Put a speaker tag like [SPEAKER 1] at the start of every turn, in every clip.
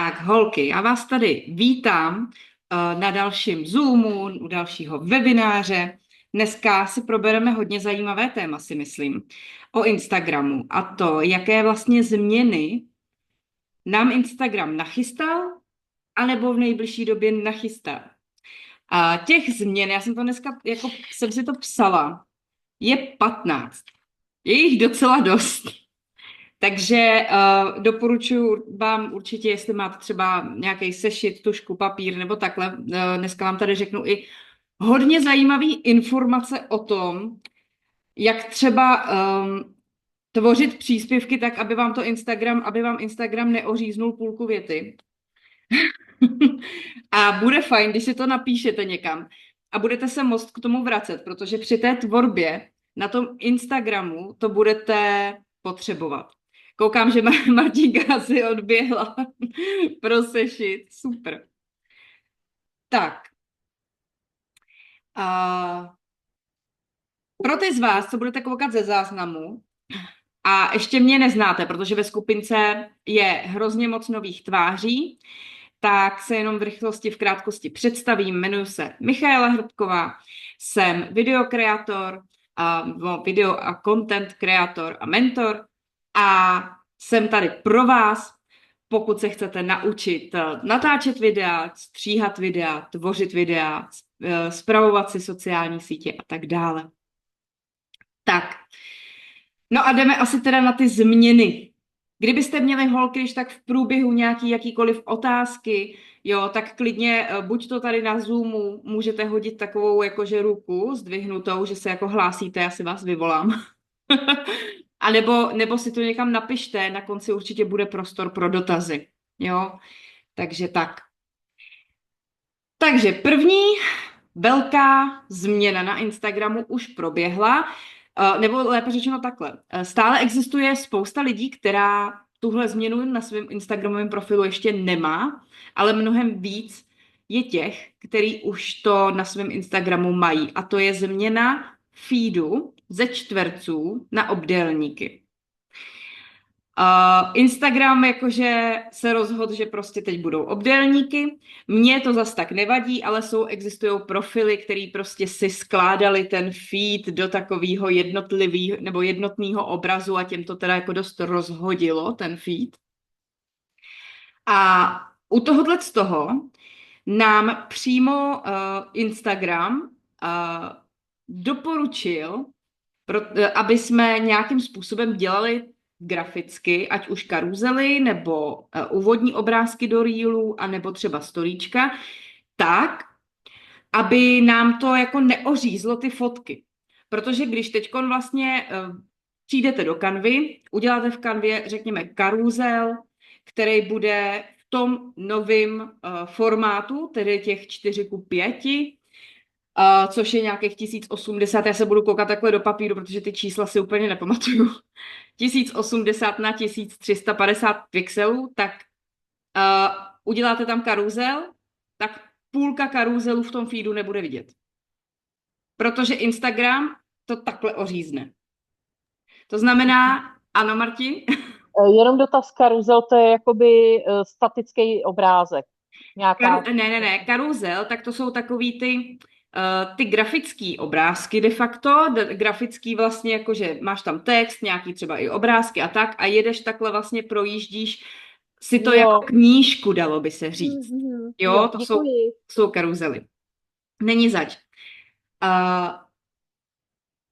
[SPEAKER 1] Tak, holky, já vás tady vítám na dalším Zoomu, u dalšího webináře. Dneska si probereme hodně zajímavé téma, si myslím, o Instagramu a to, jaké vlastně změny nám Instagram nachystal, anebo v nejbližší době nachystá. A těch změn, já jsem to dneska, jako jsem si to psala, je 15. Je jich docela dost. Takže doporučuji vám určitě, jestli máte třeba nějaký sešit, tužku, papír nebo takhle, dneska vám tady řeknu i hodně zajímavý informace o tom, jak třeba tvořit příspěvky tak, aby vám Instagram neoříznul půlku věty. A bude fajn, když si to napíšete někam a budete se moct k tomu vracet, protože při té tvorbě na tom Instagramu to budete potřebovat. Koukám, že Martinka si odběhla pro sešit. Super. Tak. A pro ty z vás, co budete koukat ze záznamu a ještě mě neznáte, protože ve skupince je hrozně moc nových tváří, tak se jenom v rychlosti, v krátkosti představím. Jmenuji se Michaela Hrbková, jsem videokreator, video a content kreator a mentor a jsem tady pro vás, pokud se chcete naučit natáčet videa, stříhat videa, tvořit videa, spravovat si sociální sítě a tak dále. Tak, no a jdeme asi teda na ty změny. Kdybyste měli holky, když tak v průběhu jakýkoliv otázky, jo, tak klidně buď to tady na Zoomu můžete hodit takovou jakože ruku zdvihnutou, že se jako hlásíte, já si vás vyvolám. A nebo si to někam napište, na konci určitě bude prostor pro dotazy, jo. Takže tak. Takže první velká změna na Instagramu už proběhla, nebo lépe řečeno takhle. Stále existuje spousta lidí, která tuhle změnu na svém Instagramovém profilu ještě nemá, ale mnohem víc je těch, který už to na svém Instagramu mají. A to je změna feedu ze čtverců na obdélníky. Instagram jakože se rozhodl, že prostě teď budou obdélníky. Mně to zas tak nevadí, ale existují profily, který prostě si skládali ten feed do takového jednotného obrazu a těm to teda jako dost rozhodilo, ten feed. A u tohohle z toho nám přímo Instagram doporučil, aby jsme nějakým způsobem dělali graficky, ať už karuzely, nebo úvodní obrázky do reelů, anebo třeba storíčka, tak, aby nám to jako neořízlo ty fotky. Protože když teďkon vlastně přijdete do Canvy, uděláte v Canvě, řekněme, karuzel, který bude v tom novém formátu, tedy těch 4:5, což je nějakých 1080, já se budu koukat takhle do papíru, protože ty čísla si úplně nepamatuju. 1080 na 1350 pixelů, tak uděláte tam karuzel, tak půlka karuzelu v tom feedu nebude vidět. Protože Instagram to takhle ořízne. To znamená, ano, Martin?
[SPEAKER 2] Jenom dotaz karuzel, to je jakoby statický obrázek. Nějaká...
[SPEAKER 1] Ne, karuzel, tak to jsou takový ty grafický obrázky de facto, grafický vlastně jakože máš tam text, nějaký třeba i obrázky a tak a jedeš takhle vlastně projíždíš si to jako knížku, dalo by se říct. Jo, to jsou karuzely. Není zač.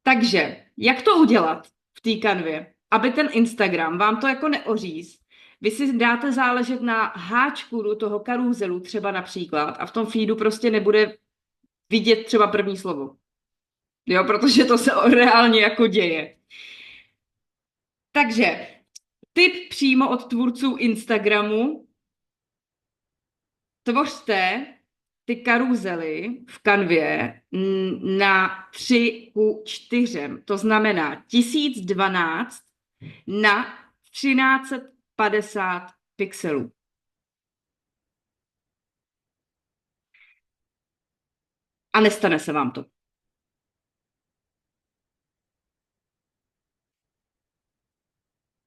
[SPEAKER 1] Takže, jak to udělat v té kanvě, aby ten Instagram vám to jako neoříz? Vy si dáte záležet na háčku do toho karuzelu třeba například a v tom feedu prostě nebude vidět třeba první slovo. Jo, protože to se reálně jako děje. Takže tip přímo od tvůrců Instagramu. Tvořte ty karuzely v kanvě na 3:4. To znamená 1012 na 1350 pixelů. A nestane se vám to.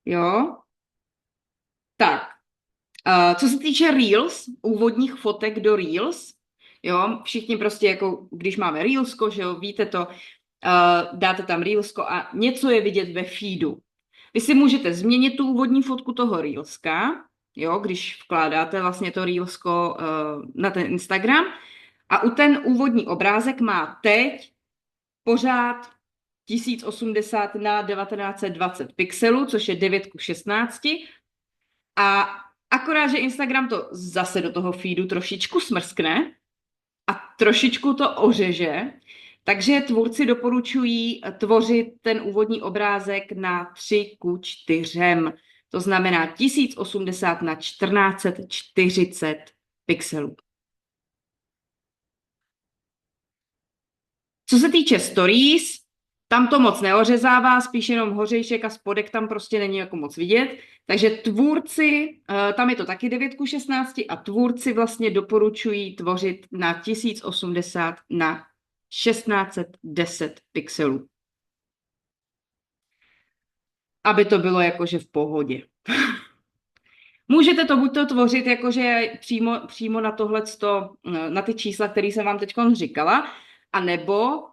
[SPEAKER 1] Jo? Tak. Co se týče Reels, úvodních fotek do Reels, jo, všichni prostě jako, když máme Reelsko, že jo, víte to, dáte tam Reelsko a něco je vidět ve feedu. Vy si můžete změnit tu úvodní fotku toho Reelska, jo, když vkládáte vlastně to Reelsko na ten Instagram a u ten úvodní obrázek má teď pořád 1080 na 1920 pixelů, což je 9:16. A akorát, že Instagram to zase do toho feedu trošičku smrskne a trošičku to ořeže, takže tvůrci doporučují tvořit ten úvodní obrázek na 3:4. To znamená 1080 na 1440 pixelů. Co se týče stories, tam to moc neořezává, spíš jenom hořejšek a spodek tam prostě není jako moc vidět. Takže tvůrci, tam je to taky 9:16 a tvůrci vlastně doporučují tvořit na 1080 na 1610 pixelů. Aby to bylo jakože v pohodě. Můžete to buď to tvořit jakože přímo na tohleto, na ty čísla, které jsem vám teď říkala, anebo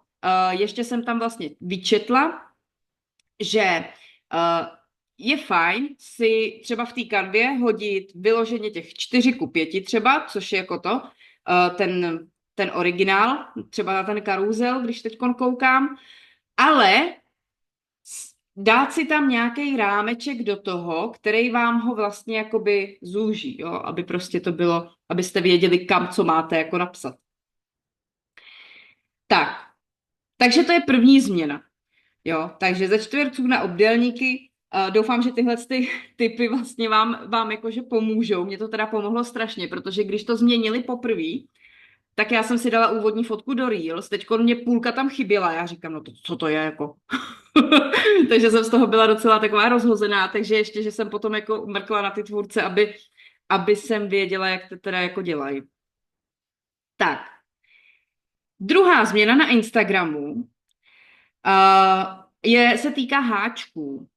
[SPEAKER 1] ještě jsem tam vlastně vyčetla, že je fajn si třeba v té kanvě hodit vyloženě těch 4:5 třeba, což je jako to, ten originál, třeba na ten karuzel, když teď koukám, ale dát si tam nějaký rámeček do toho, který vám ho vlastně jakoby zúží, jo? Aby prostě to bylo, abyste věděli, kam co máte jako napsat. Takže to je první změna. Jo? Takže ze čtverců na obdélníky. Doufám, že tyhle typy vlastně vám jakože pomůžou. Mně to teda pomohlo strašně, protože když to změnili poprvé, tak já jsem si dala úvodní fotku do Reels, teďko mě půlka tam chyběla, já říkám, no to, co to je jako? Takže jsem z toho byla docela taková rozhozená, takže ještě, že jsem potom jako mrkla na ty tvůrce, aby jsem věděla, jak to teda jako dělají. Tak, druhá změna na Instagramu se týká háčků.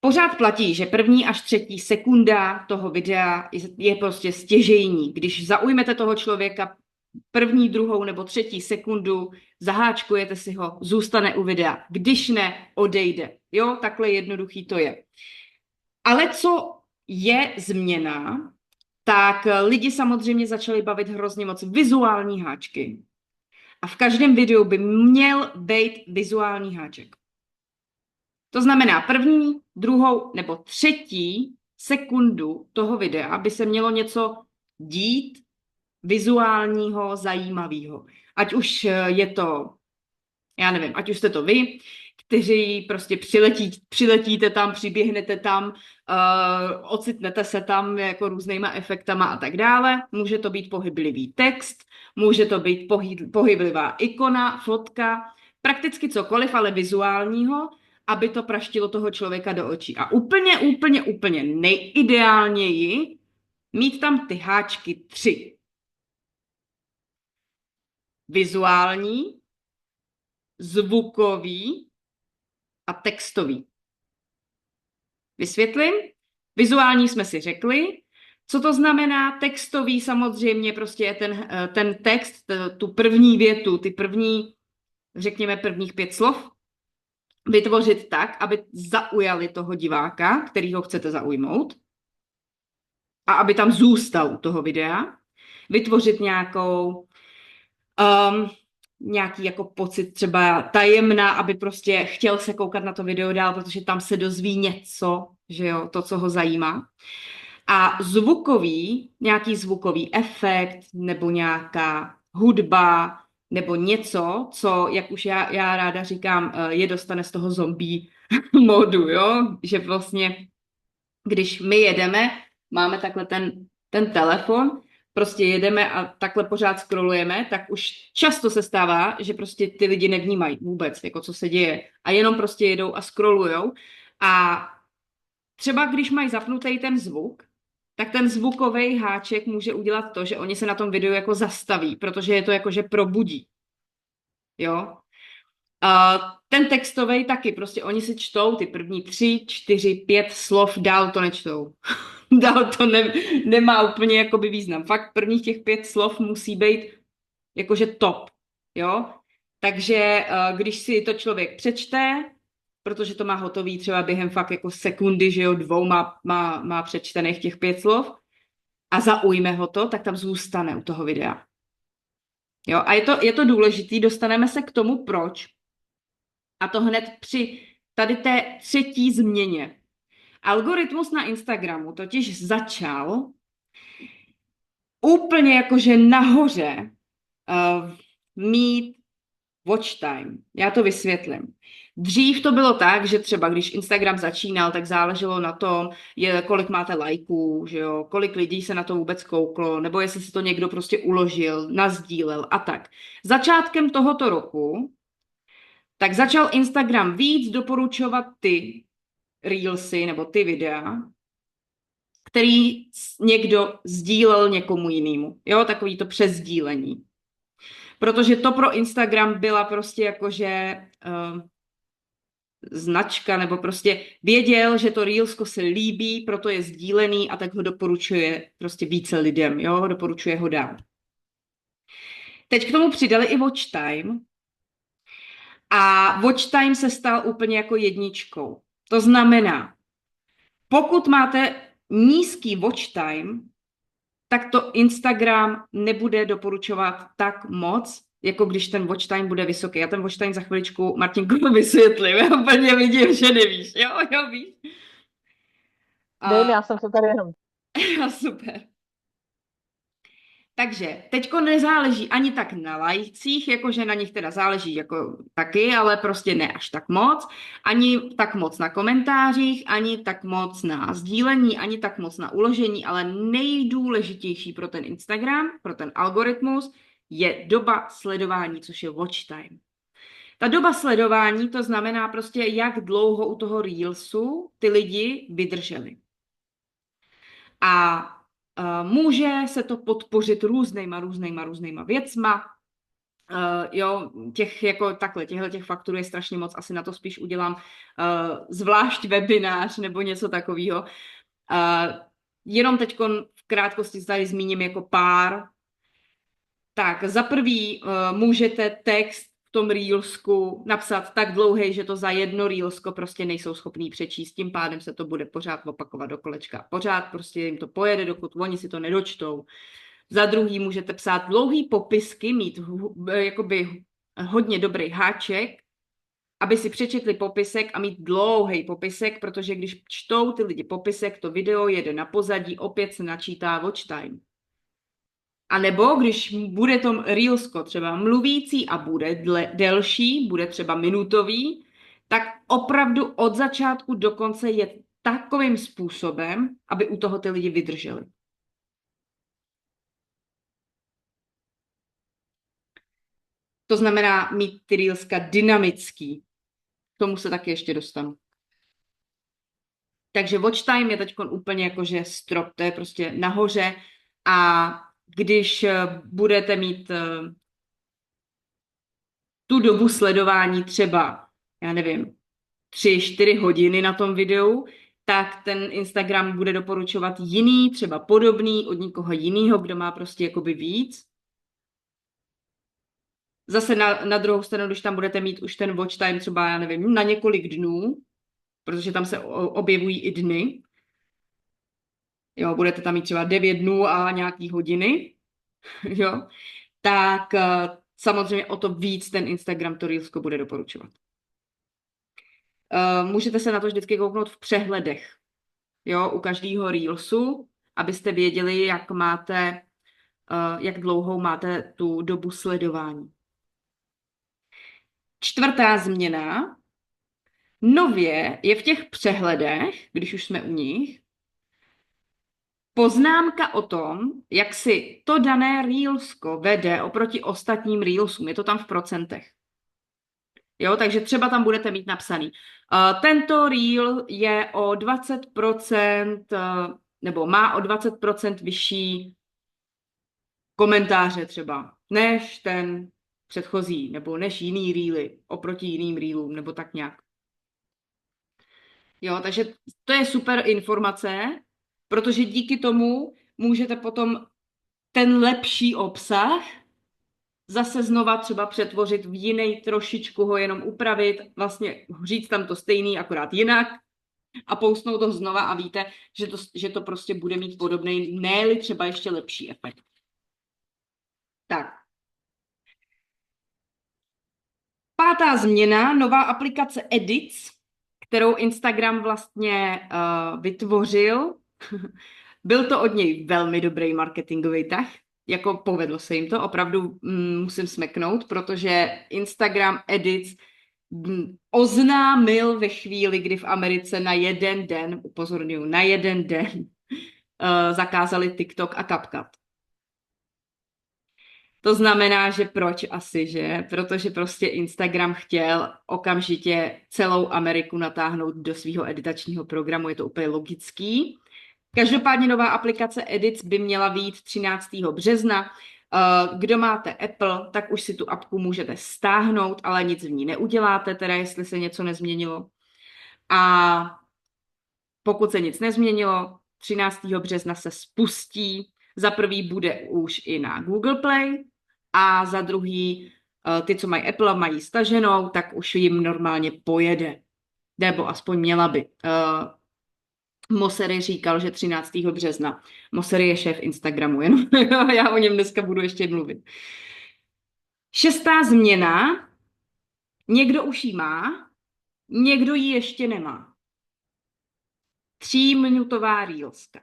[SPEAKER 1] Pořád platí, že první až třetí sekunda toho videa je prostě stěžejní. Když zaujmete toho člověka první, druhou nebo třetí sekundu, zaháčkujete si ho, zůstane u videa. Když ne, odejde. Jo, takhle jednoduchý to je. Ale co je změna, tak lidi samozřejmě začali bavit hrozně moc vizuální háčky. A v každém videu by měl být vizuální háček. To znamená první, druhou nebo třetí sekundu toho videa by se mělo něco dít vizuálního, zajímavého. Ať už je to, já nevím, ať už jste to vy, kteří prostě přiletíte tam, přiběhnete tam, ocitnete se tam jako různýma efektama a tak dále. Může to být pohyblivý text, může to být pohyblivá ikona, fotka, prakticky cokoliv, ale vizuálního, aby to praštilo toho člověka do očí. A úplně nejideálněji mít tam ty háčky 3. Vizuální, zvukový a textový. Vysvětlím? Vizuální jsme si řekli. Co to znamená? Textový samozřejmě prostě je ten text, tu první větu, ty první, řekněme prvních 5 slov, vytvořit tak, aby zaujali toho diváka, který ho chcete zaujmout, a aby tam zůstal u toho videa. Vytvořit nějaký jako pocit třeba tajemná, aby prostě chtěl se koukat na to video dál, protože tam se dozví něco, že jo, to, co ho zajímá. A nějaký zvukový efekt nebo nějaká hudba nebo něco, co, jak už já ráda říkám, je dostane z toho zombie modu, jo, že vlastně, když my jedeme, máme takhle ten telefon, prostě jedeme a takhle pořád scrollujeme, tak už často se stává, že prostě ty lidi nevnímají vůbec, jako co se děje a jenom prostě jedou a scrollujou a třeba když mají zapnutý ten zvuk, tak ten zvukový háček může udělat to, že oni se na tom videu jako zastaví, protože je to jako, že probudí. Jo? Ten textový taky, prostě oni si čtou ty první 3, 4, 5 slov, dál to nečtou. Dál to nemá úplně jakoby význam. Fakt prvních těch 5 slov musí být jakože top, jo? Takže když si to člověk přečte, protože to má hotový třeba během fakt jako sekundy, že jo, 2 má přečtených těch 5 slov a zaujme ho to, tak tam zůstane u toho videa. Jo, a je to důležitý, dostaneme se k tomu, proč. A to hned při tady té třetí změně. Algoritmus na Instagramu totiž začal úplně jakože nahoře mít watch time. Já to vysvětlím. Dřív to bylo tak, že třeba když Instagram začínal, tak záleželo na tom, kolik máte lajků, že jo, kolik lidí se na to vůbec kouklo, nebo jestli si to někdo prostě uložil, nazdílel a tak. Začátkem tohoto roku tak začal Instagram víc doporučovat ty reelsy nebo ty videa, který někdo sdílel někomu jinému. Jo, takový to přesdílení. Protože to pro Instagram byla prostě jakože značka, nebo prostě věděl, že to reelsko se líbí, proto je sdílený a tak ho doporučuje prostě více lidem, jo, doporučuje ho dál. Teď k tomu přidali i watch time a watch time se stal úplně jako jedničkou. To znamená, pokud máte nízký watch time, tak to Instagram nebude doporučovat tak moc, jako když ten watch time bude vysoký. Já ten watch time za chviličku Martinku vysvětlím. Já úplně vidím, že nevíš. Jo, víš.
[SPEAKER 2] Nevím, já jsem se tady jenom...
[SPEAKER 1] Super. Takže teďko nezáleží ani tak na lajcích, jakože na nich teda záleží jako taky, ale prostě ne až tak moc. Ani tak moc na komentářích, ani tak moc na sdílení, ani tak moc na uložení, ale nejdůležitější pro ten Instagram, pro ten algoritmus, je doba sledování, což je watch time. Ta doba sledování, to znamená prostě, jak dlouho u toho Reelsu ty lidi vydrželi. A může se to podpořit různýma věcma. Jo, těchto faktorů je strašně moc, asi na to spíš udělám zvlášť webinář nebo něco takového. Jenom teď v krátkosti tady zmíním jako pár. Tak za prvý můžete text v tom reelsku napsat tak dlouhý, že to za jedno reelsko prostě nejsou schopní přečíst, tím pádem se to bude pořád opakovat do kolečka. Pořád prostě jim to pojede, dokud oni si to nedočtou. Za druhý můžete psát dlouhý popisky, mít jakoby hodně dobrý háček, aby si přečetli popisek a mít dlouhý popisek, protože když čtou ty lidi popisek, to video jede na pozadí, opět se načítá watch time. A nebo když bude to reelsko třeba mluvící a bude delší, bude třeba minutový, tak opravdu od začátku do konce je takovým způsobem, aby u toho ty lidi vydrželi. To znamená mít ty reelska dynamický. K tomu se taky ještě dostanu. Takže watch time je teď úplně jakože strop, to je prostě nahoře a když budete mít tu dobu sledování třeba, já nevím, 3-4 hodiny na tom videu, tak ten Instagram bude doporučovat jiný, třeba podobný od někoho jiného, kdo má prostě jakoby víc. Zase na druhou stranu, když tam budete mít už ten watch time třeba, já nevím, na několik dnů, protože tam se objevují i dny. Jo, budete tam mít třeba 9 dnů a nějaký hodiny, jo, tak samozřejmě o to víc ten Instagram to Reelsko bude doporučovat. Můžete se na to vždycky kouknout v přehledech, jo, u každého Reelsu, abyste věděli, jak dlouhou máte tu dobu sledování. Čtvrtá změna. Nově je v těch přehledech, když už jsme u nich, poznámka o tom, jak si to dané reelsko vede oproti ostatním reelsům. Je to tam v procentech. Jo, takže třeba tam budete mít napsaný. Tento reel je o 20%, nebo má o 20% vyšší komentáře třeba, než ten předchozí, nebo než jiný reely, oproti jiným reelům, nebo tak nějak. Jo, takže to je super informace, protože díky tomu můžete potom ten lepší obsah zase znova třeba přetvořit v jiný, trošičku ho jenom upravit, vlastně říct tam to stejný, akorát jinak a poustnout to znova a víte, že to prostě bude mít podobný, ne-li třeba ještě lepší efekt. Tak. Pátá změna, nová aplikace Edits, kterou Instagram vlastně vytvořil. Byl to od něj velmi dobrý marketingový tah, jako povedlo se jim to, opravdu musím smeknout, protože Instagram Edits oznámil ve chvíli, kdy v Americe na jeden den, upozorňuji, na jeden den zakázali TikTok a CapCut. To znamená, že proč asi, že? Protože prostě Instagram chtěl okamžitě celou Ameriku natáhnout do svého editačního programu, je to úplně logický. Každopádně nová aplikace Edits by měla vyjít 13. března. Kdo máte Apple, tak už si tu apku můžete stáhnout, ale nic v ní neuděláte, teda jestli se něco nezměnilo. A pokud se nic nezměnilo, 13. března se spustí. Za prvý bude už i na Google Play a za druhý ty, co mají Apple, mají staženou, tak už jim normálně pojede. Nebo aspoň měla by. Mosseri říkal, že 13. března. Mosseri je šéf Instagramu, jenom já o něm dneska budu ještě mluvit. 6. změna. Někdo už ji má, někdo ji ještě nemá. 3minutová reelska.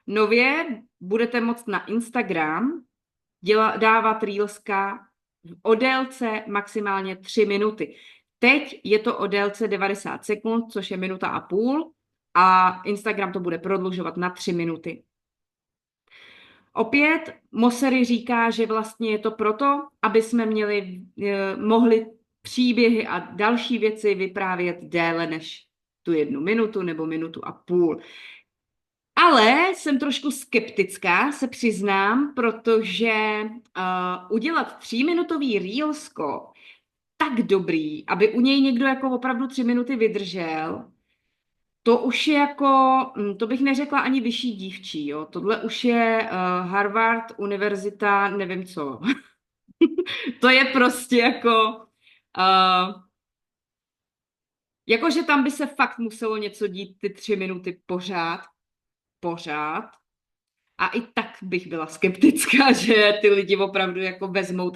[SPEAKER 1] Nově budete moct na Instagram dávat reelska o délce maximálně 3 minuty. Teď je to o délce 90 sekund, což je 1,5 minuty a Instagram to bude prodlužovat na 3 minuty. Opět Mosseri říká, že vlastně je to proto, aby jsme mohli příběhy a další věci vyprávět déle než tu 1 minutu nebo 1,5 minuty. Ale jsem trošku skeptická, se přiznám, protože udělat 3minutový reelsko tak dobrý, aby u něj někdo jako opravdu 3 minuty vydržel, to už je jako, to bych neřekla ani vyšší dívčí, jo. Tohle už je Harvard, univerzita, nevím co. To je prostě jakože tam by se fakt muselo něco dít ty 3 minuty pořád. A i tak bych byla skeptická, že ty lidi opravdu jako vezmou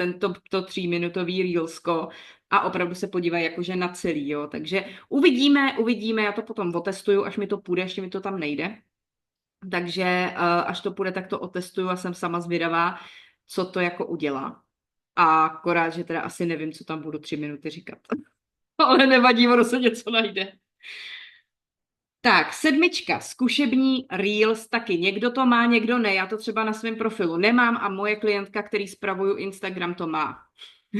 [SPEAKER 1] to 3minutový reelsko a opravdu se podívají jakože na celý, jo. Takže uvidíme, já to potom otestuju, až mi to půjde, ještě mi to tam nejde. Takže až to půjde, tak to otestuju a jsem sama zvědavá, co to jako udělá. A akorát, že teda asi nevím, co tam budu 3 minuty říkat. Ale nevadí, ono se něco najde. Tak, 7. zkušební Reels taky. Někdo to má, někdo ne. Já to třeba na svém profilu nemám a moje klientka, který spravuju Instagram, to má.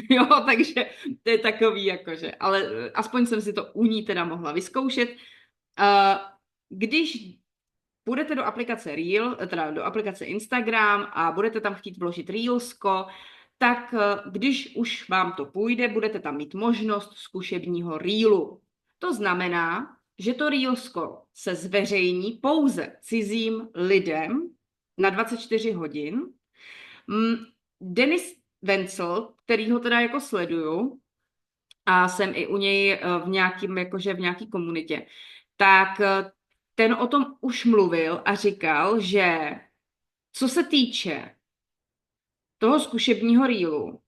[SPEAKER 1] Jo, takže to je takový jakože. Ale aspoň jsem si to u ní teda mohla vyzkoušet. Když půjdete do aplikace teda do aplikace Instagram a budete tam chtít vložit Reelsko, tak když už vám to půjde, budete tam mít možnost zkušebního Reelu. To znamená, že to reelsko se zveřejní pouze cizím lidem na 24 hodin. Denis Wenzel, který ho teda jako sleduju a jsem i u něj v nějaký komunitě, tak ten o tom už mluvil a říkal, že co se týče toho zkušebního reelu,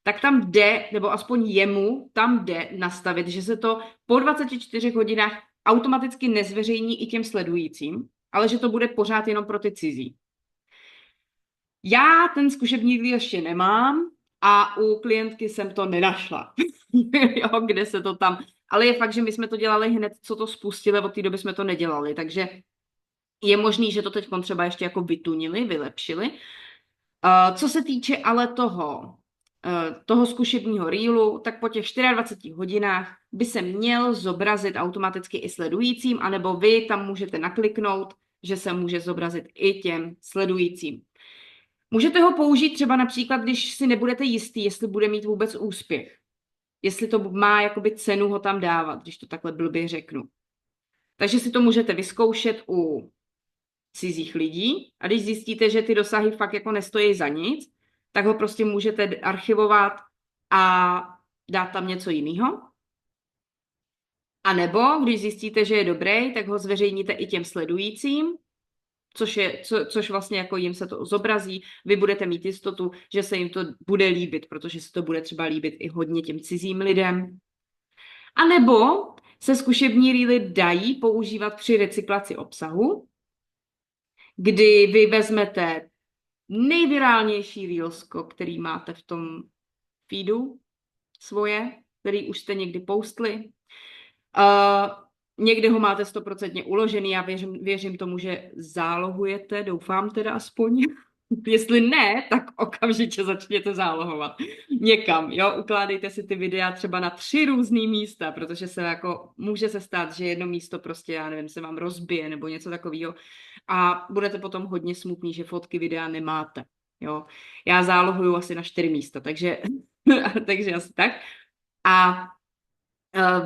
[SPEAKER 1] tak tam jde, nebo aspoň jemu tam jde nastavit, že se to po 24 hodinách automaticky nezveřejní i těm sledujícím, ale že to bude pořád jenom pro ty cizí. Já ten zkušební reel ještě nemám a u klientky jsem to nenašla. Jo, kde se to tam... Ale je fakt, že my jsme to dělali hned, co to spustili, od té doby jsme to nedělali, takže je možný, že to teď třeba ještě jako vytunili, vylepšili. Co se týče ale toho zkušebního reelu, tak po těch 24 hodinách by se měl zobrazit automaticky i sledujícím, anebo vy tam můžete nakliknout, že se může zobrazit i těm sledujícím. Můžete ho použít třeba například, když si nebudete jistý, jestli bude mít vůbec úspěch. Jestli to má jakoby cenu ho tam dávat, když to takhle blbě řeknu. Takže si to můžete vyzkoušet u cizích lidí a když zjistíte, že ty dosahy fakt jako nestojí za nic, tak ho prostě můžete archivovat a dát tam něco jiného. A nebo když zjistíte, že je dobrý, tak ho zveřejníte i těm sledujícím, což vlastně jako jim se to zobrazí. Vy budete mít jistotu, že se jim to bude líbit, protože se to bude třeba líbit i hodně těm cizím lidem. A nebo se zkušební rýly dají používat při recyklaci obsahu, kdy vy vezmete nejvirálnější reelsko, který máte v tom feedu svoje, který už jste někdy postli. Někde ho máte 100% uložený, já věřím tomu, že zálohujete, doufám teda aspoň. Jestli ne, tak okamžitě začněte zálohovat někam, jo, ukládejte si ty videa třeba na 3 různý místa, protože se jako, může se stát, že jedno místo prostě, já nevím, se vám rozbije nebo něco takového a budete potom hodně smutný, že fotky videa nemáte, jo. Já zálohuju asi na 4 místa, takže, takže asi tak. A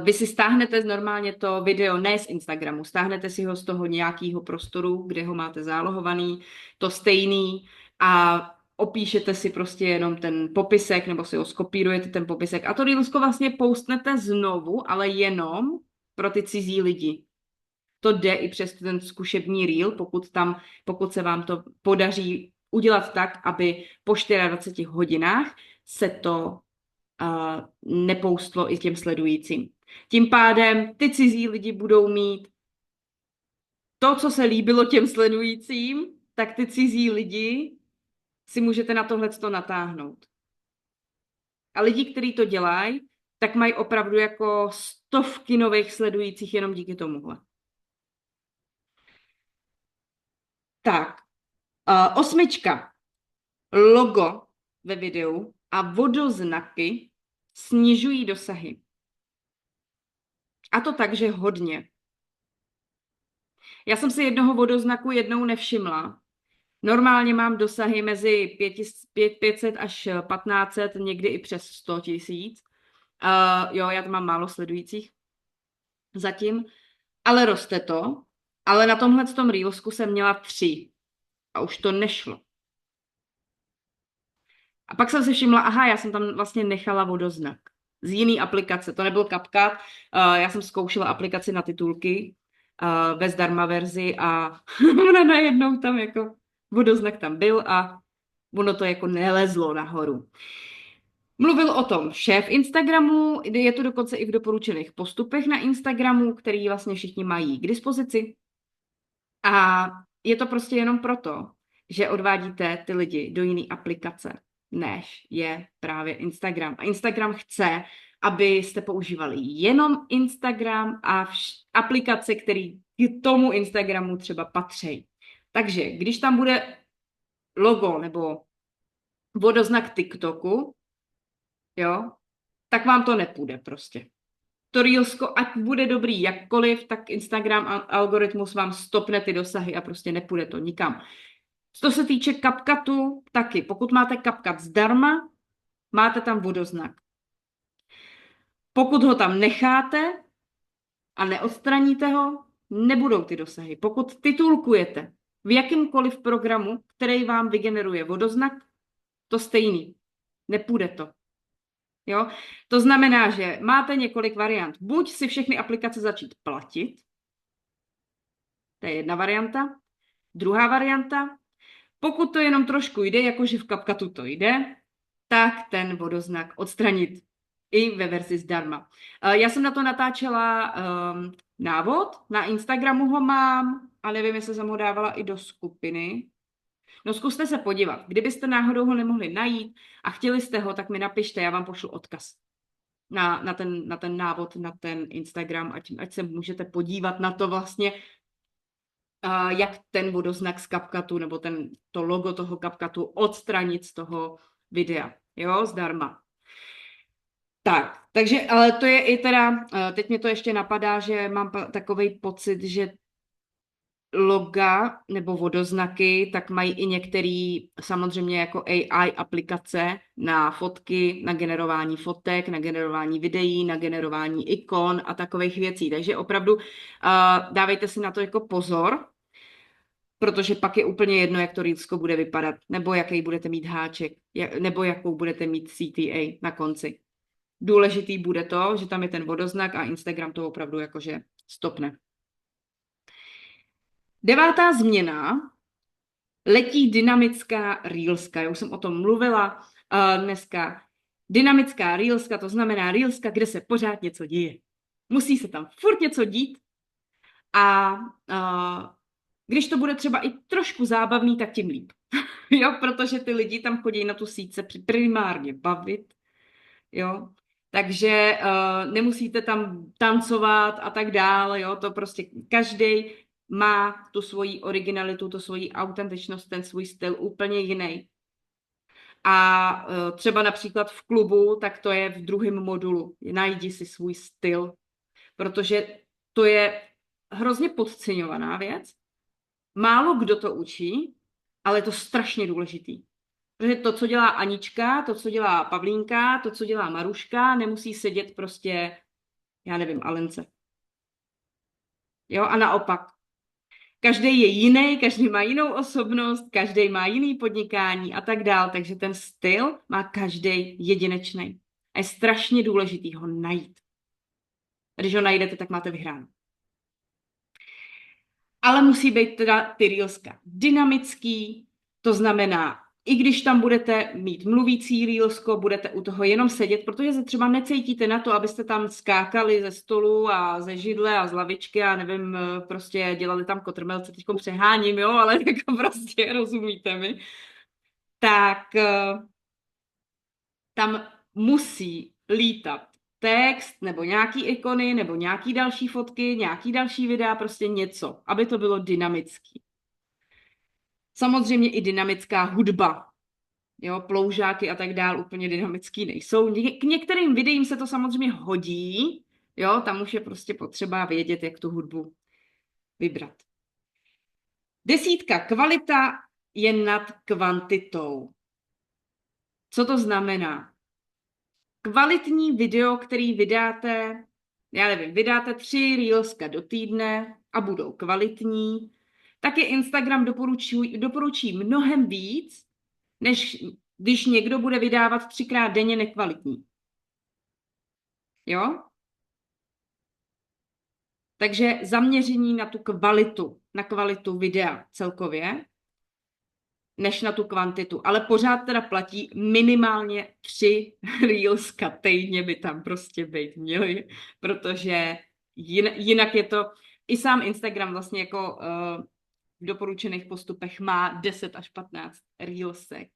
[SPEAKER 1] vy si stáhnete normálně to video ne z Instagramu, stáhnete si ho z toho nějakého prostoru, kde ho máte zálohovaný, to stejný a opíšete si prostě jenom ten popisek nebo si ho skopírujete ten popisek a to reelsko vlastně postnete znovu, ale jenom pro ty cizí lidi. To jde i přes ten zkušební reel, pokud se vám to podaří udělat tak, aby po 24 hodinách se to nepoustlo i těm sledujícím. Tím pádem ty cizí lidi budou mít to, co se líbilo těm sledujícím, tak ty cizí lidi si můžete na tohleto natáhnout. A lidi, kteří to dělají, tak mají opravdu jako stovky nových sledujících jenom díky tomuhle. Tak, 8. Logo ve videu a vodoznaky snižují dosahy. A to tak, že hodně. Já jsem si jednoho vodoznaku jednou nevšimla. Normálně mám dosahy mezi 500 až 1500, někdy i přes 100 tisíc. Jo, já tam mám málo sledujících zatím, ale roste to. Ale na tomhle tom reelsku jsem měla 3 a už to nešlo. A pak jsem si všimla, aha, já jsem tam vlastně nechala vodoznak z jiný aplikace. To nebyl CapCut, já jsem zkoušela aplikaci na titulky ve zdarma verzi a ona najednou tam jako vodoznak tam byl a ono to jako nelezlo nahoru. Mluvil o tom šéf Instagramu, je to dokonce i v doporučených postupech na Instagramu, který vlastně všichni mají k dispozici. A je to prostě jenom proto, že odvádíte ty lidi do jiné aplikace, než je právě Instagram. A Instagram chce, abyste používali jenom Instagram a aplikace, které k tomu Instagramu třeba patří. Takže když tam bude logo nebo vodoznak TikToku, jo, tak vám to nepůjde prostě. To reelsko, ať bude dobrý jakkoliv, tak Instagram algoritmus vám stopne ty dosahy a prostě nepůjde to nikam. Co se týče CapCutu, taky. Pokud máte CapCut zdarma, máte tam vodoznak. Pokud ho tam necháte a neodstraníte ho, nebudou ty dosahy. Pokud titulkujete v jakýmkoliv programu, který vám vygeneruje vodoznak, to stejný. Nepůjde to. Jo? To znamená, že máte několik variant. Buď si všechny aplikace začít platit, to je jedna varianta. Druhá varianta, pokud to jenom trošku jde, jakože v CapCutu to jde, tak ten vodoznak odstranit i ve verzi zdarma. Já jsem na to natáčela návod, na Instagramu ho mám, a nevím, jestli jsem ho dávala i do skupiny. No zkuste se podívat. Kdybyste náhodou ho nemohli najít a chtěli jste ho, tak mi napište, já vám pošlu odkaz na ten návod, na ten Instagram, ať se můžete podívat na to vlastně, jak ten vodoznak z CapCutu nebo to logo toho CapCutu odstranit z toho videa, jo, zdarma. Tak, takže, ale to je i teda, teď mě to ještě napadá, že mám takovej pocit, že loga nebo vodoznaky, tak mají i některé samozřejmě jako AI aplikace na fotky, na generování fotek, na generování videí, na generování ikon a takových věcí. Takže opravdu dávejte si na to jako pozor, protože pak je úplně jedno, jak to Reelsko bude vypadat, nebo jaký budete mít háček, nebo jakou budete mít CTA na konci. Důležitý bude to, že tam je ten vodoznak a Instagram to opravdu jakože stopne. 9. změna, letí dynamická reelska. Já už jsem o tom mluvila dneska. Dynamická reelska, to znamená reelska, kde se pořád něco děje. Musí se tam furt něco dít a když to bude třeba i trošku zábavný, tak tím líp. Jo, protože ty lidi tam chodí na tu síť se primárně bavit. Jo, takže nemusíte tam tancovat a tak dále, jo, to prostě každý má tu svoji originalitu, tu svoji autentičnost, ten svůj styl úplně jiný. A třeba například v klubu, tak to je v druhém modulu. Najdi si svůj styl, protože to je hrozně podceňovaná věc. Málo kdo to učí, ale je to strašně důležitý. Protože to, co dělá Anička, to, co dělá Pavlínka, to, co dělá Maruška, nemusí sedět prostě, já nevím, Alence. Jo, a naopak. Každý je jiný, každý má jinou osobnost, každý má jiný podnikání a tak dál, takže ten styl má každý jedinečný. A je strašně důležitý ho najít. A když ho najdete, tak máte vyhráno. Ale musí být teda ty reelska dynamický, to znamená, i když tam budete mít mluvící reelsko, budete u toho jenom sedět, protože se třeba necítíte na to, abyste tam skákali ze stolu a ze židle a z lavičky a nevím, prostě dělali tam kotrmelce, teďko přeháním, jo, ale jako prostě rozumíte mi. Tak tam musí lítat text, nebo nějaký ikony, nebo nějaký další fotky, nějaký další videa, prostě něco, aby to bylo dynamický. Samozřejmě i dynamická hudba. Jo, ploužáky a tak dál úplně dynamický nejsou. K některým videím se to samozřejmě hodí, jo, tam už je prostě potřeba vědět, jak tu hudbu vybrat. 10. Kvalita je nad kvantitou. Co to znamená? Kvalitní video, který vydáte, já nevím, vydáte 3 reelska do týdne a budou kvalitní, tak je Instagram doporučí mnohem víc, než když někdo bude vydávat 3krát denně nekvalitní. Jo? Takže zaměření na kvalitu videa celkově, než na tu kvantitu. Ale pořád teda platí minimálně 3 reelska týdně by tam prostě být měly, protože jinak je to, i sám Instagram vlastně jako v doporučených postupech má 10 až 15 reelsek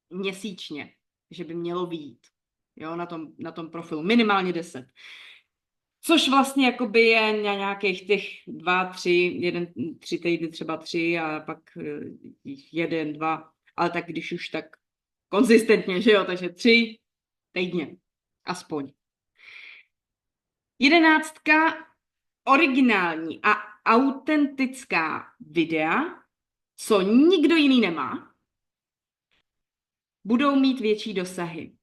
[SPEAKER 1] měsíčně, že by mělo vyjít, jo, na tom profilu, minimálně 10. Což vlastně jakoby je na nějakých těch 2, 3, 3 týdny třeba 3 a pak 1, 2, ale tak když už tak konzistentně, že jo, takže 3 týdně, aspoň. 11. Originální a autentická videa, co nikdo jiný nemá, budou mít větší dosahy.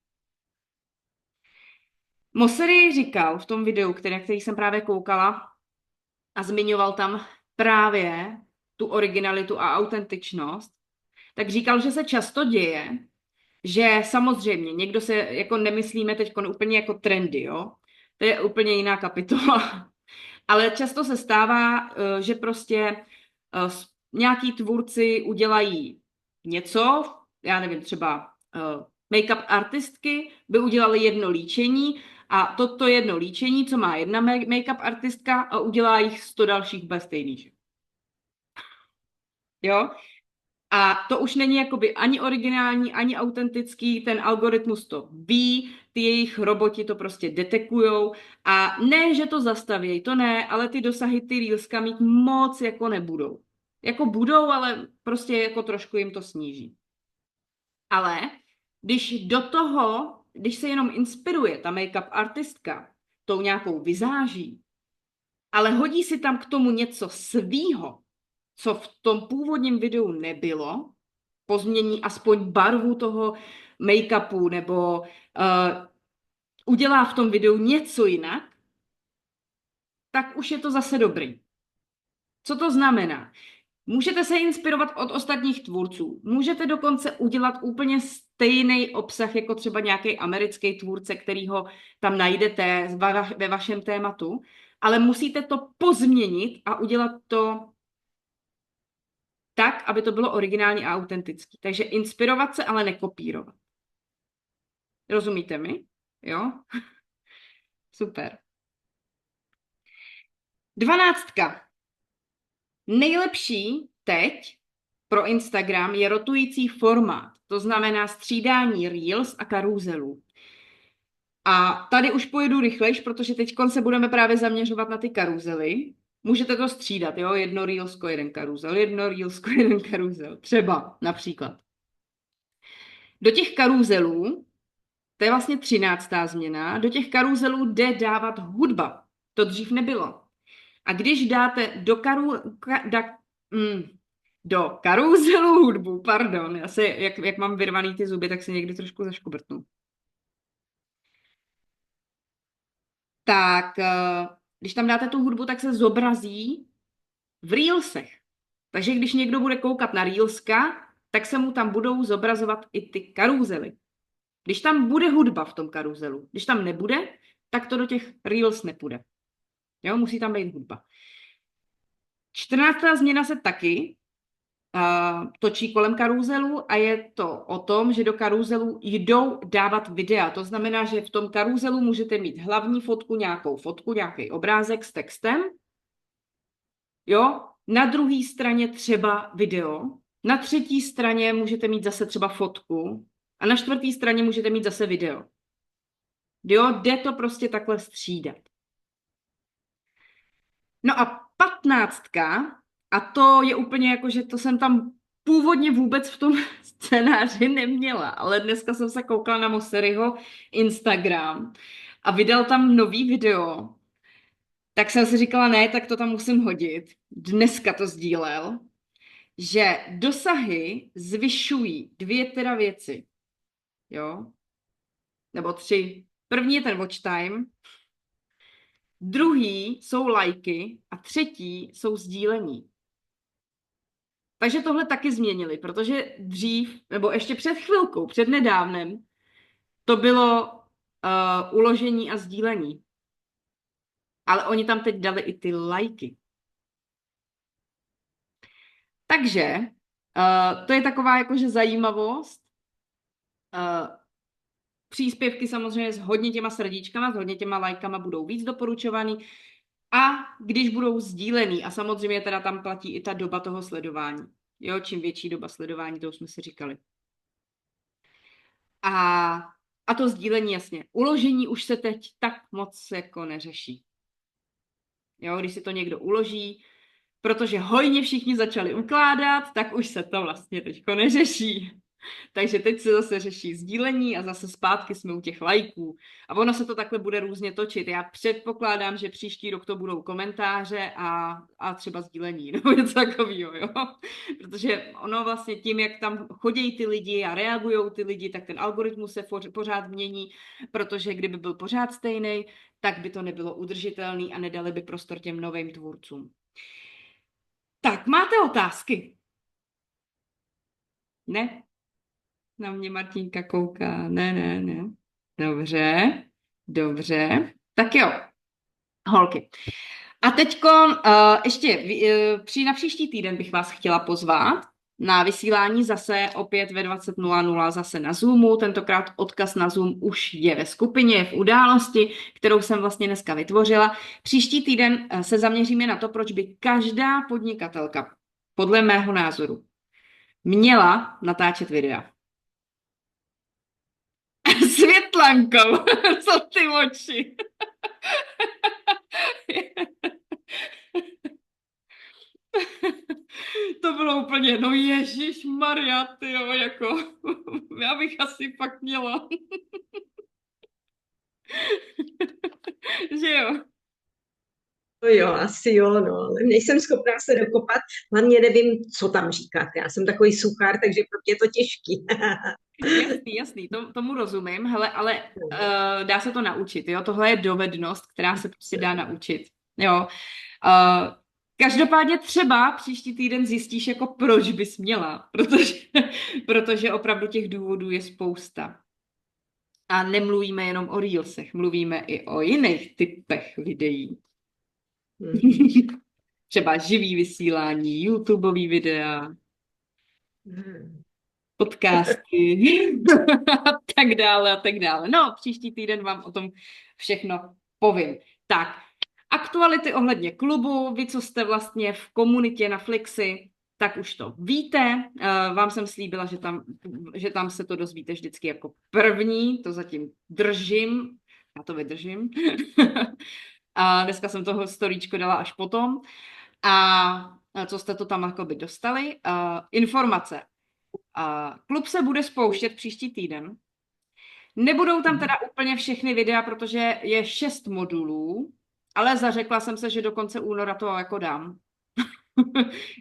[SPEAKER 1] Mosseri říkal v tom videu, který jsem právě koukala a zmiňoval tam právě tu originalitu a autentičnost, tak říkal, že se často děje, že samozřejmě někdo se, jako nemyslíme teď úplně jako trendy, jo? To je úplně jiná kapitola. Ale často se stává, že prostě nějaký tvůrci udělají něco, já nevím, třeba make-up artistky by udělali jedno líčení a toto jedno líčení, co má jedna make-up artistka a udělá jich 100 dalších bez stejných. Jo? A to už není jakoby ani originální, ani autentický, ten algoritmus to ví, ty jejich roboti to prostě detekujou a ne, že to zastaví, to ne, ale ty dosahy, ty reelska mít moc jako nebudou. Jako budou, ale prostě jako trošku jim to sníží. Ale když se jenom inspiruje ta make-up artistka tou nějakou vizáží, ale hodí si tam k tomu něco svýho, co v tom původním videu nebylo, pozmění aspoň barvu toho make-upu nebo udělá v tom videu něco jinak, tak už je to zase dobrý. Co to znamená? Můžete se inspirovat od ostatních tvůrců. Můžete dokonce udělat úplně stejný obsah jako třeba nějaký americký tvůrce, kterýho tam najdete ve vašem tématu, ale musíte to pozměnit a udělat to tak, aby to bylo originální a autentický. Takže inspirovat se, ale nekopírovat. Rozumíte mi? Jo? Super. 12. Nejlepší teď pro Instagram je rotující formát. To znamená střídání Reels a karuzelů. A tady už pojedu rychlejš, protože teď se budeme právě zaměřovat na ty karuzely. Můžete to střídat, jo? Jedno Reelsko, jeden karuzel, jedno Reelsko, jeden karuzel. Třeba, například. Do těch karuzelů, to je vlastně 13. změna, do těch karuzelů jde dávat hudba. To dřív nebylo. A když dáte do karuzelu hudbu, pardon, já se, jak mám vyrvaný ty zuby, tak se někdy trošku zaškobrtnu. Tak, když tam dáte tu hudbu, tak se zobrazí v Reelsech. Takže když někdo bude koukat na Reelska, tak se mu tam budou zobrazovat i ty karuzely. Když tam bude hudba v tom karuzelu, když tam nebude, tak to do těch Reels nepůjde. Jo, musí tam být hudba. 14. změna se taky točí kolem karuzelu a je to o tom, že do karuzelu jdou dávat videa. To znamená, že v tom karuzelu můžete mít hlavní fotku, nějaký obrázek s textem. Jo, na druhé straně třeba video, na třetí straně můžete mít zase třeba fotku a na čtvrté straně můžete mít zase video. Jo, jde to prostě takhle střídat. No a 15. A to je úplně jako, že to jsem tam původně vůbec v tom scénáři neměla, ale dneska jsem se koukala na Moseryho Instagram a vydal tam nový video. Tak jsem si říkala, ne, tak to tam musím hodit. Dneska to sdílel, že dosahy zvyšují 2 teda věci. Jo? Nebo 3. První je ten watch time, druhý jsou lajky a třetí jsou sdílení. Takže tohle taky změnili, protože dřív, nebo ještě před chvilkou, před nedávnem, to bylo uložení a sdílení. Ale oni tam teď dali i ty lajky. Takže to je taková jakože zajímavost. Příspěvky samozřejmě s hodně těma srdíčkama, s hodně těma lajkama budou víc doporučovaný. A když budou sdílený, a samozřejmě teda tam platí i ta doba toho sledování. Jo, čím větší doba sledování, to už jsme si říkali. A to sdílení, jasně. Uložení už se teď tak moc jako neřeší. Jo, když si to někdo uloží, protože hojně všichni začali ukládat, tak už se to vlastně teďko neřeší. Takže teď se zase řeší sdílení a zase zpátky jsme u těch lajků. A ono se to takhle bude různě točit. Já předpokládám, že příští rok to budou komentáře a třeba sdílení, nebo něco takového, jo. Protože ono vlastně tím, jak tam chodí ty lidi a reagují ty lidi, tak ten algoritmus se pořád mění, protože kdyby byl pořád stejný, tak by to nebylo udržitelný a nedali by prostor těm novým tvůrcům. Tak, máte otázky? Ne? Na mě Martinka kouká. Ne. Dobře. Tak jo, holky. A teďko ještě na příští týden bych vás chtěla pozvat na vysílání zase opět ve 20:00 zase na Zoomu. Tentokrát odkaz na Zoom už je ve skupině, je v události, kterou jsem vlastně dneska vytvořila. Příští týden se zaměříme na to, proč by každá podnikatelka, podle mého názoru, měla natáčet videa. Světlankou, co ty oči. To bylo úplně, no ježišmarja, tyjo, jako, já bych asi fakt měla. Že jo?
[SPEAKER 3] To jo, asi jo, no, ale nejsem schopná se dokopat, hlavně nevím, co tam říkat. Já jsem takový suchár, takže pro mě je to těžký.
[SPEAKER 1] Jasný, jasný, tomu rozumím, hele, ale dá se to naučit, jo, tohle je dovednost, která se prostě dá naučit, jo. Každopádně třeba příští týden zjistíš, jako proč bys měla, protože opravdu těch důvodů je spousta. A nemluvíme jenom o Reelsech, mluvíme i o jiných typech videí. Třeba živý vysílání, YouTubeový videa, podcasty a tak dále a tak dále. No, příští týden vám o tom všechno povím. Tak, aktuality ohledně klubu, vy, co jste vlastně v komunitě na Flixi, tak už to víte. Vám jsem slíbila, že tam se to dozvíte vždycky jako první, to zatím držím, já to vydržím. A dneska jsem toho storíčko dala až potom. A co jste to tam jakoby dostali? Informace. Klub se bude spouštět příští týden. Nebudou tam teda úplně všechny videa, protože je 6 modulů, ale zařekla jsem se, že do konce února to jako dám.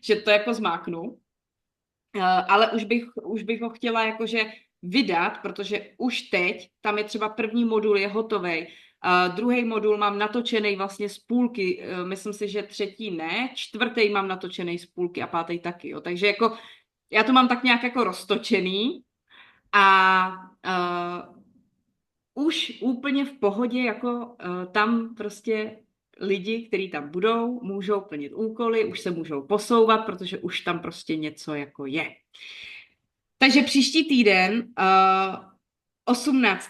[SPEAKER 1] Že to jako zmáknu. Ale už bych ho chtěla jakože vydat, protože už teď, tam je třeba první modul je hotovej, druhý modul mám natočený vlastně z půlky, myslím si, že třetí ne, čtvrtý mám natočený z půlky a pátý taky, jo. Takže jako já to mám tak nějak jako roztočený a už úplně v pohodě, jako tam prostě lidi, kteří tam budou, můžou plnit úkoly, už se můžou posouvat, protože už tam prostě něco jako je. Takže příští týden 18.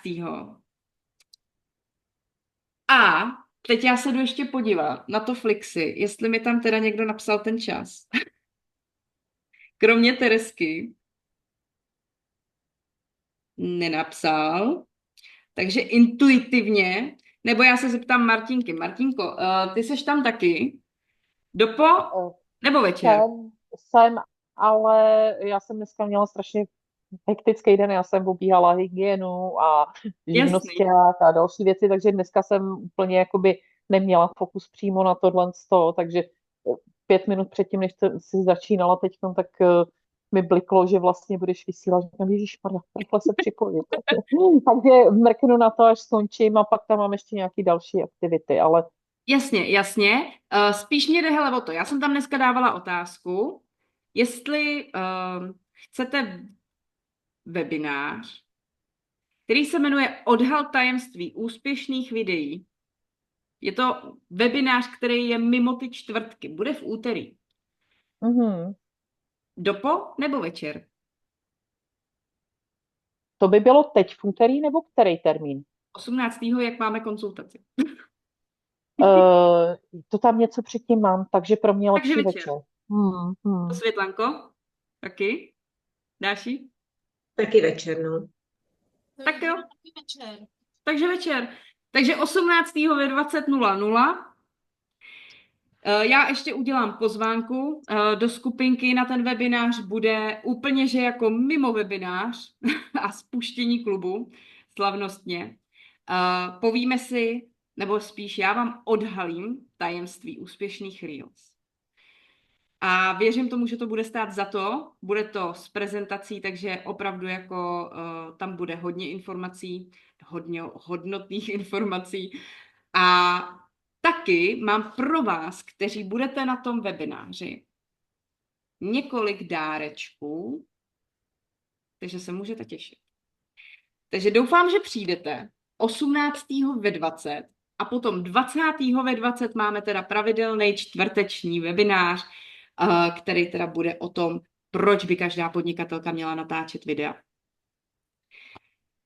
[SPEAKER 1] A teď já se jdu ještě podívat na to Flixi, jestli mi tam teda někdo napsal ten čas. Kromě Teresky. Nenapsal. Takže intuitivně, nebo já se zeptám Martinky. Martinko, ty seš tam taky? Dopo nebo večer?
[SPEAKER 2] Jsem, ale já jsem dneska měla strašně hektický den, já jsem obíhala hygienu a
[SPEAKER 1] Jasný.
[SPEAKER 2] živnosťák a další věci, takže dneska jsem úplně jakoby neměla fokus přímo na tohle z toho, takže 5 minut předtím, než jsi začínala teď, tak mi bliklo, že vlastně budeš vysílat. Říkám, ježišmarja, takhle se připojit. Takže mrknu na to, až skončím a pak tam mám ještě nějaké další aktivity, ale
[SPEAKER 1] Jasně, jasně. Spíš mě jde hele o to. Já jsem tam dneska dávala otázku, jestli chcete webinář, který se jmenuje Odhal tajemství úspěšných videí. Je to webinář, který je mimo ty čtvrtky. Bude v úterý. Dopo nebo večer?
[SPEAKER 2] To by bylo teď v úterý nebo který termín?
[SPEAKER 1] 18. jak máme konzultaci.
[SPEAKER 2] To tam něco předtím mám, takže pro mě lepší
[SPEAKER 1] Takže
[SPEAKER 2] večer.
[SPEAKER 1] Světlanko? Taky? Dáš jí?
[SPEAKER 3] Taky večer, no.
[SPEAKER 1] Tak jo. Takže večer. Takže 18. ve 20:00. Já ještě udělám pozvánku do skupinky na ten webinář. Bude úplně, že jako mimo webinář a spuštění klubu slavnostně. Povíme si, nebo spíš já vám odhalím tajemství úspěšných Reels. A věřím tomu, že to bude stát za to. Bude to s prezentací, takže opravdu jako tam bude hodně informací, hodně hodnotných informací. A taky mám pro vás, kteří budete na tom webináři, několik dárečků, takže se můžete těšit. Takže doufám, že přijdete 18. ve 20 a potom 20. ve 20 máme teda pravidelný čtvrteční webinář, který teda bude o tom, proč by každá podnikatelka měla natáčet videa.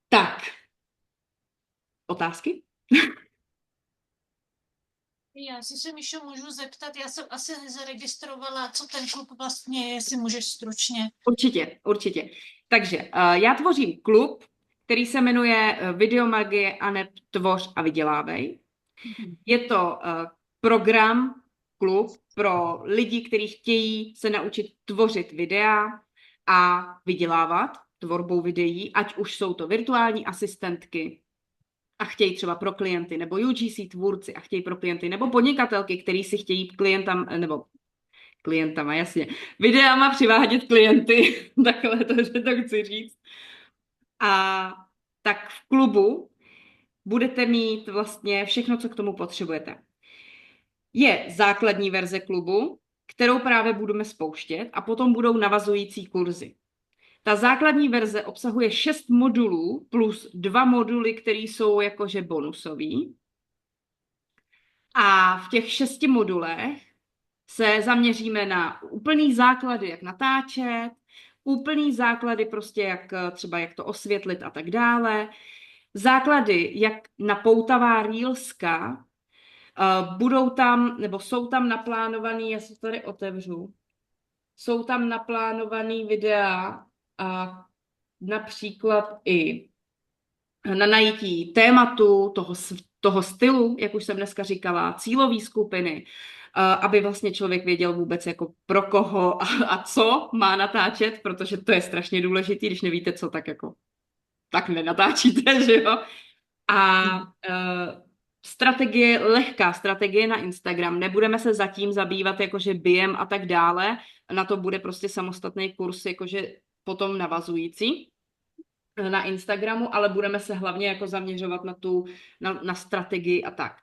[SPEAKER 1] Tak, otázky?
[SPEAKER 4] Já si se, Míšo, můžu zeptat, já jsem asi nezaregistrovala, co ten klub vlastně je, jestli můžeš stručně.
[SPEAKER 1] Určitě, určitě. Takže já tvořím klub, který se jmenuje Videomagie aneb Tvoř a vydělávej. Je to program, klub pro lidi, kteří chtějí se naučit tvořit videa a vydělávat tvorbou videí, ať už jsou to virtuální asistentky, a chtějí třeba pro klienty, nebo UGC tvůrci a chtějí pro klienty, nebo podnikatelky, který si chtějí klientama, jasně, videama přivádět klienty, takhle to chci říct. A tak v klubu budete mít vlastně všechno, co k tomu potřebujete. Je základní verze klubu, kterou právě budeme spouštět a potom budou navazující kurzy. Ta základní verze obsahuje 6 modulů plus 2 moduly, které jsou jakože bonusový. A v těch 6 modulech se zaměříme na úplný základy, jak natáčet, úplný základy prostě jak to osvětlit a tak dále, základy, jak napoutavá reelska, budou tam, nebo jsou tam naplánovaný, já se tady otevřu, jsou tam naplánovaný videa a například i na najítí tématu, toho stylu, jak už jsem dneska říkala, cílové skupiny, aby vlastně člověk věděl vůbec jako pro koho a co má natáčet, protože to je strašně důležitý, když nevíte co, tak nenatáčíte, že jo? A lehká strategie na Instagram. Nebudeme se zatím zabývat jakože bijem a tak dále. Na to bude prostě samostatný kurz, jakože potom navazující na Instagramu, ale budeme se hlavně jako zaměřovat na strategii a tak.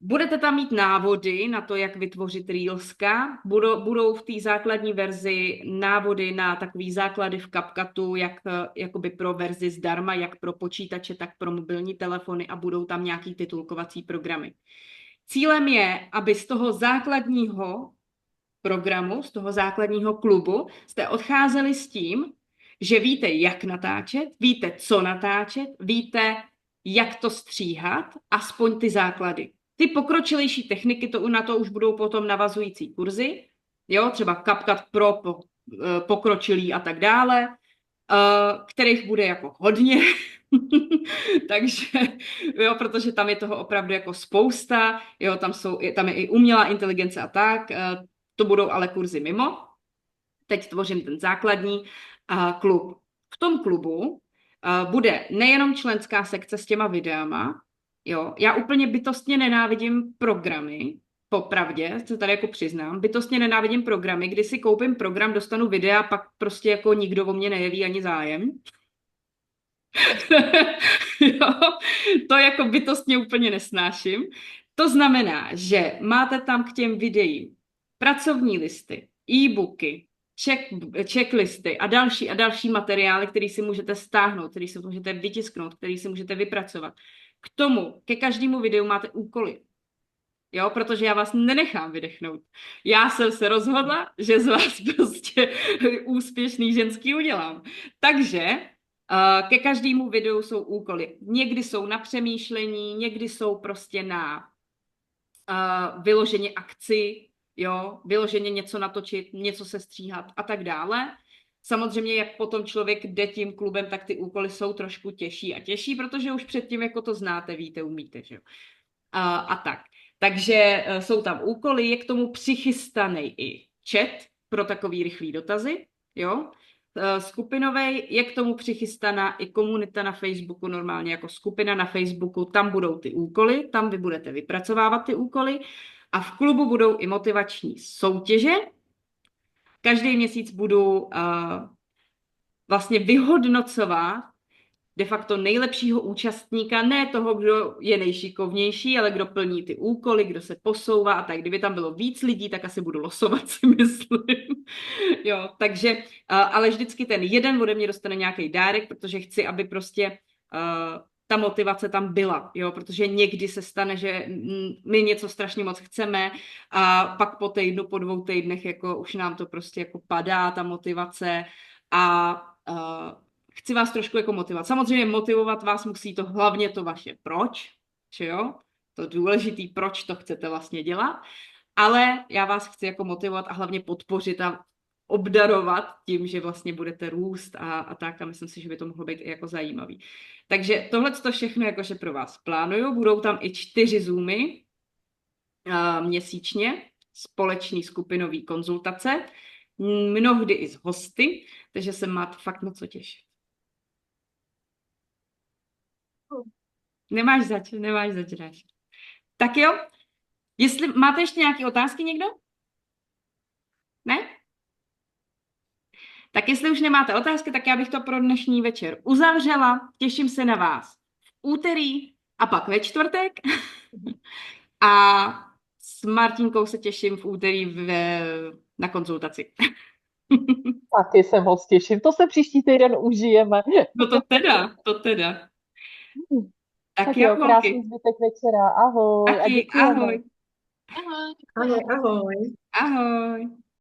[SPEAKER 1] Budete tam mít návody na to, jak vytvořit reelska. Budou v té základní verzi návody na takový základy v CapCutu, jak jakoby pro verzi zdarma, jak pro počítače, tak pro mobilní telefony a budou tam nějaký titulkovací programy. Cílem je, aby z toho základního programu, z toho základního klubu jste odcházeli s tím, že víte, jak natáčet, víte, co natáčet, víte, jak to stříhat, aspoň ty základy. Ty pokročilejší techniky, na to už budou potom navazující kurzy, jo, třeba CapCut Pro pokročilý a tak dále, kterých bude jako hodně, takže, jo, protože tam je toho opravdu jako spousta, jo, tam je i umělá inteligence a tak, to budou ale kurzy mimo. Teď tvořím ten základní klub. V tom klubu bude nejenom členská sekce s těma videama, jo, já úplně bytostně nenávidím programy, popravdě, se tady jako přiznám, bytostně nenávidím programy, kdy si koupím program, dostanu videa, pak prostě jako nikdo o mě nejeví ani zájem. Jo, to jako bytostně úplně nesnáším. To znamená, že máte tam k těm videím pracovní listy, e-booky, checklisty a další materiály, které si můžete stáhnout, které si můžete vytisknout, které si můžete vypracovat. K tomu, ke každému videu máte úkoly. Jo, protože já vás nenechám vydechnout. Já jsem se rozhodla, že z vás prostě úspěšný ženský udělám. Takže ke každému videu jsou úkoly. Někdy jsou na přemýšlení, někdy jsou prostě na vyloženě akci, jo, vyloženě něco natočit, něco se stříhat a tak dále. Samozřejmě, jak potom člověk jde tím klubem, tak ty úkoly jsou trošku těžší a těžší, protože už předtím jako to znáte, víte, umíte, že jo. A tak. Takže jsou tam úkoly, je k tomu přichystaný i chat pro takový rychlý dotazy, jo. Skupinovej, je k tomu přichystaná i komunita na Facebooku, normálně jako skupina na Facebooku, tam budou ty úkoly, tam vy budete vypracovávat ty úkoly a v klubu budou i motivační soutěže. Každý měsíc budu vlastně vyhodnocovat de facto nejlepšího účastníka, ne toho, kdo je nejšikovnější, ale kdo plní ty úkoly, kdo se posouvá a tak. Kdyby tam bylo víc lidí, tak asi budu losovat, si myslím. Jo, takže, ale vždycky ten jeden ode mě dostane nějaký dárek, protože chci, aby prostě ta motivace tam byla, jo, protože někdy se stane, že my něco strašně moc chceme a pak po týdnu, po 2 týdnech jako už nám to prostě jako padá, ta motivace a chci vás trošku jako motivovat. Samozřejmě motivovat vás musí to hlavně to vaše proč, že jo, to důležitý, proč to chcete vlastně dělat, ale já vás chci jako motivovat a hlavně podpořit a obdarovat tím, že vlastně budete růst a tak a myslím si, že by to mohlo být i jako zajímavý. Takže tohle to všechno jakože pro vás plánuju, budou tam i 4 Zoomy měsíčně, společný skupinový konzultace, mnohdy i s hosty, takže se máte fakt na co těšit. Nemáš zač, Ráš. Tak jo, jestli máte ještě nějaké otázky někdo? Ne? Tak jestli už nemáte otázky, tak já bych to pro dnešní večer uzavřela. Těším se na vás v úterý a pak ve čtvrtek. A s Martinkou se těším v úterý na konzultaci.
[SPEAKER 2] Taky se moc těším. To se příští týden užijeme.
[SPEAKER 1] No to teda. Tak
[SPEAKER 2] Tak
[SPEAKER 1] jo,
[SPEAKER 2] jo,
[SPEAKER 1] holky.
[SPEAKER 2] krásný zbytek večera. Ahoj a
[SPEAKER 1] Taky,
[SPEAKER 2] děkujeme.
[SPEAKER 1] ahoj,
[SPEAKER 4] Ahoj.
[SPEAKER 3] Ahoj, ahoj.
[SPEAKER 1] ahoj.